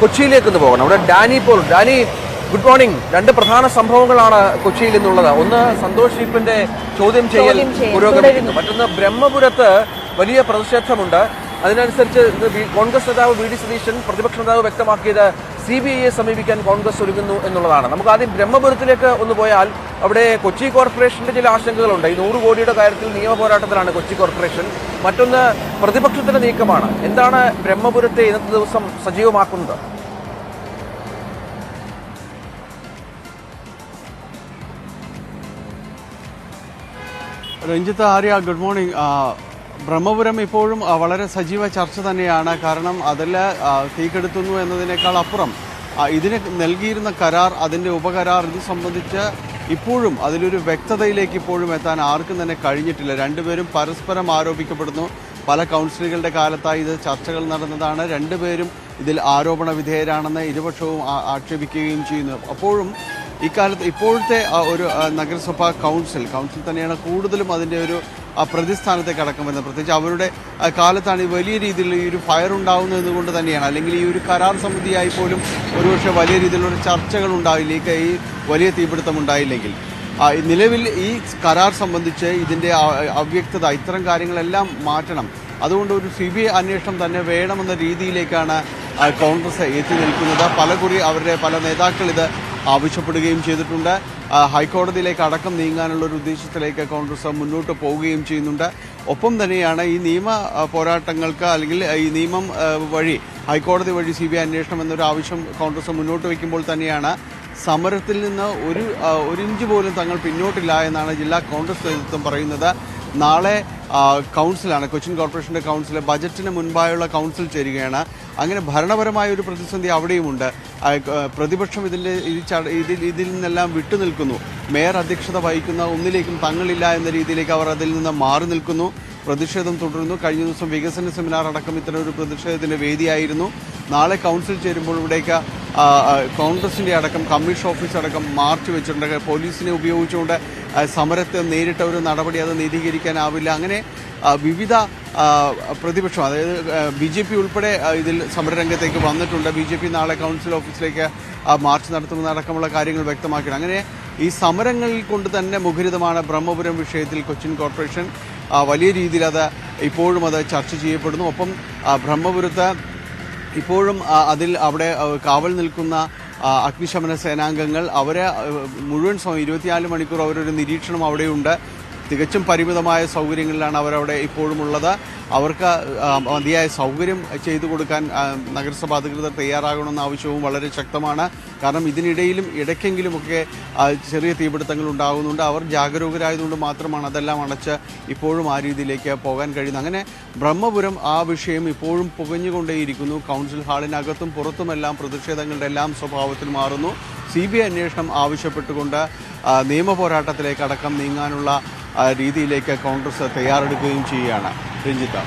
കൊച്ചിയിലേക്ക് ഒന്ന് പോകണം. അവിടെ ഡാനി പോൾ. Dani, good morning. രണ്ട് പ്രധാന സംഭവങ്ങളാണ് കൊച്ചിയിൽ നിന്നുള്ളത്. ഒന്ന് സന്തോഷ് ഈപ്പന്റെ ചോദ്യം ചെയ്യൽ പുരോഗമിക്കുന്നു. മറ്റൊന്ന് ബ്രഹ്മപുരത്ത് വലിയ പ്രതിഷേധമുണ്ട്. അതിനനുസരിച്ച് കോൺഗ്രസ് നേതാവ് വി ഡി സതീശൻ, പ്രതിപക്ഷ നേതാവ് വ്യക്തമാക്കിയത് CBIയെ സമീപിക്കാൻ കോൺഗ്രസ് ഒരുങ്ങുന്നു എന്നുള്ളതാണ്. നമുക്ക് ആദ്യം ബ്രഹ്മപുരത്തിലേക്ക് ഒന്ന് പോയാൽ അവിടെ കൊച്ചി കോർപ്പറേഷന്റെ ചില ആശങ്കകളുണ്ട്. ഈ 100 കോടിയുടെ കാര്യത്തിൽ നിയമ പോരാട്ടത്തിലാണ് കൊച്ചി കോർപ്പറേഷൻ. മറ്റൊന്ന് പ്രതിപക്ഷത്തിന്റെ നീക്കമാണ്. എന്താണ് ബ്രഹ്മപുരത്തെ ഇന്നത്തെ ദിവസം സജീവമാക്കുന്നത്? Ranjith, Arya, good morning. ബ്രഹ്മപുരം ഇപ്പോഴും വളരെ സജീവ ചർച്ച തന്നെയാണ്. കാരണം അതിൽ തീക്കെടുത്തുന്നു എന്നതിനേക്കാൾ അപ്പുറം ഇതിന് നൽകിയിരുന്ന കരാർ, അതിൻ്റെ ഉപകരാർ, ഇത് സംബന്ധിച്ച് ഇപ്പോഴും അതിലൊരു വ്യക്തതയിലേക്ക് ഇപ്പോഴും എത്താൻ ആർക്കും തന്നെ കഴിഞ്ഞിട്ടില്ല. രണ്ടുപേരും പരസ്പരം ആരോപിക്കപ്പെടുന്നു. പല കൗൺസിലുകളുടെ കാലത്തായി ഇത് ചർച്ചകൾ നടന്നതാണ്. രണ്ടുപേരും ഇതിൽ ആരോപണ വിധേയരാണെന്ന് ഇരുപക്ഷവും ആക്ഷേപിക്കുകയും ചെയ്യുന്നു. അപ്പോഴും ഇക്കാലത്ത് ഇപ്പോഴത്തെ ഒരു നഗരസഭാ കൗൺസിൽ തന്നെയാണ് കൂടുതലും അതിൻ്റെ ഒരു പ്രതിസ്ഥാനത്തേക്ക് അടക്കം വരുന്നത്. പ്രത്യേകിച്ച് അവരുടെ കാലത്താണ് ഈ വലിയ രീതിയിൽ ഈ ഒരു ഫയർ ഉണ്ടാകുന്നത് എന്നുകൊണ്ട് തന്നെയാണ്. അല്ലെങ്കിൽ ഈ ഒരു കരാർ സമിതിയായി പോലും ഒരുപക്ഷെ വലിയ രീതിയിലുള്ള ചർച്ചകൾ ഉണ്ടായില്ല, ഈ വലിയ തീപിടുത്തം ഉണ്ടായില്ലെങ്കിൽ. നിലവിൽ ഈ കരാർ സംബന്ധിച്ച് ഇതിൻ്റെ അവ്യക്തത, ഇത്തരം കാര്യങ്ങളെല്ലാം മാറ്റണം. അതുകൊണ്ട് ഒരു CBI അന്വേഷണം തന്നെ വേണമെന്ന രീതിയിലേക്കാണ് കോൺഗ്രസ് എത്തി നിൽക്കുന്നത്. പലകുറി അവരുടെ പല നേതാക്കൾ ഇത് ആവശ്യപ്പെടുകയും ചെയ്തിട്ടുണ്ട്. ഹൈക്കോടതിയിലേക്ക് അടക്കം നീങ്ങാനുള്ള ഒരു ഉദ്ദേശത്തിലേക്ക് കോൺഗ്രസ് മുന്നോട്ട് പോവുകയും ചെയ്യുന്നുണ്ട്. ഒപ്പം തന്നെയാണ് ഈ നിയമ പോരാട്ടങ്ങൾക്ക്, അല്ലെങ്കിൽ ഈ നിയമം വഴി, ഹൈക്കോടതി വഴി CBI അന്വേഷണം എന്നൊരു ആവശ്യം കോൺഗ്രസ് മുന്നോട്ട് വയ്ക്കുമ്പോൾ തന്നെയാണ് സമരത്തിൽ നിന്ന് ഒരു ഇഞ്ച് പോലും തങ്ങൾ പിന്നോട്ടില്ല എന്നാണ് ജില്ലാ കോൺഗ്രസ് നേതൃത്വം പറയുന്നത്. നാളെ കൗൺസിലാണ്, കൊച്ചിൻ കോർപ്പറേഷൻ്റെ കൗൺസിൽ, ബജറ്റിന് മുൻപായുള്ള കൗൺസിൽ ചേരുകയാണ്. അങ്ങനെ ഭരണപരമായ ഒരു പ്രതിസന്ധി അവിടെയുമുണ്ട്. പ്രതിപക്ഷം ഇതിൽ നിന്നെല്ലാം വിട്ടുനിൽക്കുന്നു. മേയർ അധ്യക്ഷത വഹിക്കുന്ന ഒന്നിലേക്കും തങ്ങളില്ല എന്ന രീതിയിലേക്ക് അവർ അതിൽ നിന്ന് മാറി നിൽക്കുന്നു. പ്രതിഷേധം തുടരുന്നു. കഴിഞ്ഞ ദിവസം വികസന സെമിനാർ അടക്കം ഇത്തരം ഒരു പ്രതിഷേധത്തിൻ്റെ വേദിയായിരുന്നു. നാളെ കൗൺസിൽ ചേരുമ്പോൾ ഇവിടേക്ക് കോൺഗ്രസിൻ്റെ അടക്കം കമ്മീഷൻ ഓഫീസ് അടക്കം മാർച്ച് വെച്ചിട്ടുണ്ട്. പോലീസിനെ ഉപയോഗിച്ചുകൊണ്ട് സമരത്തെ നേരിട്ട ഒരു നടപടി അത് നീതീകരിക്കാനാവില്ല. അങ്ങനെ വിവിധ പ്രതിപക്ഷം, അതായത് BJP ഉൾപ്പെടെ ഇതിൽ സമരരംഗത്തേക്ക് വന്നിട്ടുണ്ട്. BJP നാളെ കൗൺസിൽ ഓഫീസിലേക്ക് മാർച്ച് നടത്തുമെന്നടക്കമുള്ള കാര്യങ്ങൾ വ്യക്തമാക്കണം. അങ്ങനെ ഈ സമരങ്ങളിൽ കൊണ്ട് തന്നെ മുഖരിതമാണ് ബ്രഹ്മപുരം വിഷയത്തിൽ കൊച്ചിൻ കോർപ്പറേഷൻ. വലിയ രീതിയിൽ ഇപ്പോഴും അത് ചർച്ച ചെയ്യപ്പെടുന്നു. ഒപ്പം ബ്രഹ്മപുരത്ത് ഇപ്പോഴും അവിടെ കാവൽ നിൽക്കുന്ന അഗ്നിശമന സേനാംഗങ്ങൾ, അവരെ മുഴുവൻ സമയം 24 മണിക്കൂർ അവരൊരു നിരീക്ഷണം അവിടെയുണ്ട്. തികച്ചും പരിമിതമായ സൗകര്യങ്ങളിലാണ് അവരവിടെ ഇപ്പോഴും ഉള്ളത്. അവർക്ക് മതിയായ സൗകര്യം ചെയ്തു കൊടുക്കാൻ നഗരസഭാ അധികൃതർ തയ്യാറാകണമെന്ന ആവശ്യവും വളരെ ശക്തമാണ്. കാരണം ഇതിനിടയിലും ഇടയ്ക്കെങ്കിലുമൊക്കെ ചെറിയ തീപിടുത്തങ്ങൾ ഉണ്ടാകുന്നുണ്ട്. അവർ ജാഗരൂകരായതുകൊണ്ട് മാത്രമാണ് അതെല്ലാം അടച്ച് ഇപ്പോഴും ആ രീതിയിലേക്ക് പോകാൻ കഴിയുന്നത്. അങ്ങനെ ബ്രഹ്മപുരം ആ വിഷയം ഇപ്പോഴും പുകഞ്ഞുകൊണ്ടേയിരിക്കുന്നു. കൗൺസിൽ ഹാളിനകത്തും പുറത്തുമെല്ലാം പ്രതിഷേധങ്ങളുടെ എല്ലാം സ്വഭാവത്തിൽ മാറുന്നു. CBI അന്വേഷണം ആവശ്യപ്പെട്ടുകൊണ്ട് നിയമ പോരാട്ടത്തിലേക്ക് അടക്കം നീങ്ങാനുള്ള രീതിയിലേക്ക് കോൺഗ്രസ് തയ്യാറെടുക്കുകയും ചെയ്യുകയാണ്. രഞ്ജിത്ത.